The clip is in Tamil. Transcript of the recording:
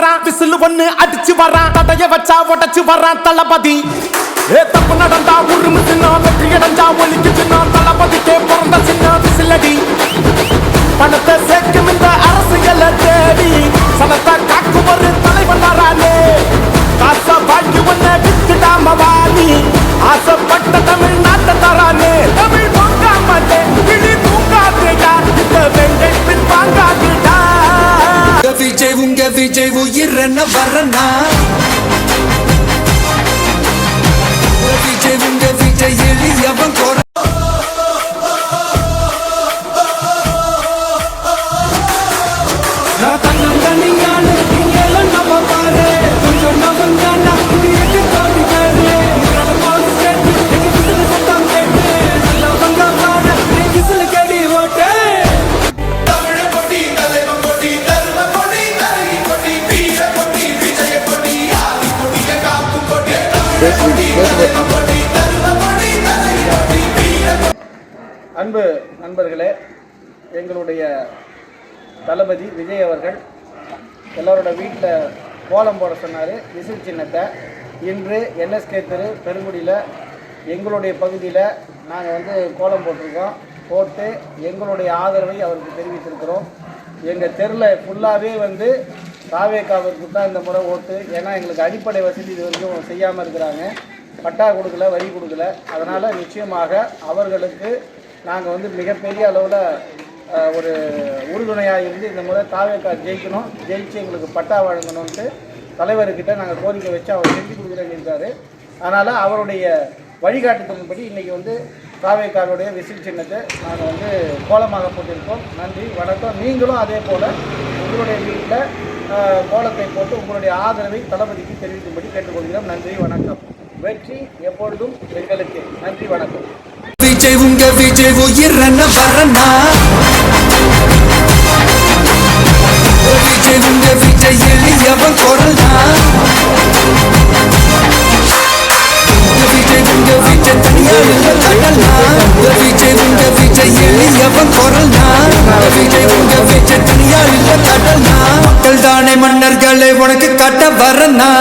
வரான் விசில் ஒண்ணு அடிச்சு வரான் தடைய வச்சா உடச்சு வரான் தளபதி தப்பு நடந்தா உருமு சின்ன வெற்றி அடைஞ்சா ஒலிக்கு சின்ன தளபதிக்கே பிறந்த சின்ன விசிலடி பணத்தை சேர்க்கும் இந்த அரசியலை தேடி சனத்தை காக்கும் ஒரு தலைவன் வரானே காசை வாழ்க்கை ஒன்ன வித்துடாம வாணி ஆசைப்பட்ட தமிழ்நாட்டை தரானே தமிழ் பொங்காமலே கிளி தூங்காதேடா இந்த வெங்கை பின் வாங்காதேடா விஜய் உயிரன வரனா விஜய் எளியவன் கோர அன்பு நண்பர்களே, எங்களுடைய தளபதி விஜய் அவர்கள் எல்லோரோட வீட்டில் கோலம் போட சொன்னார். விசில் சின்னத்தை இன்று என்எஸ்கே தெரு பெருங்குடியில் எங்களுடைய பகுதியில் நாங்கள் கோலம் போட்டிருக்கோம். போட்டு எங்களுடைய ஆதரவை அவருக்கு தெரிவித்திருக்கிறோம். எங்கள் தெருவில் ஃபுல்லாகவே தாவேகாவிற்கு தான் இந்த முறை ஓட்டு. ஏன்னா எங்களுக்கு அடிப்படை வசதி இது வரைக்கும் செய்யாமல் இருக்கிறாங்க. பட்டா கொடுக்கல, வரி கொடுக்கல. அதனால் நிச்சயமாக அவர்களுக்கு நாங்கள் மிகப்பெரிய அளவில் ஒரு உறுதுணையாக இருந்து இந்த முறை தாவேகா ஜெயிக்கணும், ஜெயிச்சு எங்களுக்கு பட்டா வழங்கணும்ன்ட்டு தலைவர்கிட்ட நாங்கள் கோரிக்கை வச்சு அவர் செஞ்சு கொடுக்குறேன்னு இருக்காரு. அதனால் அவருடைய வழிகாட்டுதலின்படி இன்றைக்கி தாவேகாவுடைய விசில் சின்னத்தை நாங்கள் கோலமாக போட்டிருக்கோம். நன்றி, வணக்கம். நீங்களும் அதே போல் உங்களுடைய வீட்டில் கோலத்தை போட்டு உங்களுடைய ஆதரவை தளபதிக்கு தெரிவிக்கும்படி கேட்டுக்கொள்கிறோம். நன்றி, வணக்கம். வெற்றி எப்பொழுதும் எங்களுக்கு. நன்றி, வணக்கம். விஜய் உயிரன வரனா விஜய் எளியவன் குரல்னா விஜய் தனியார் இல்ல கடல்னா விஜய் எளியவன் குரல்னா விஜய் தனியார் இல்ல கடல்னா மக்கள் தானே மன்னர்களை உனக்கு காட்ட வரனா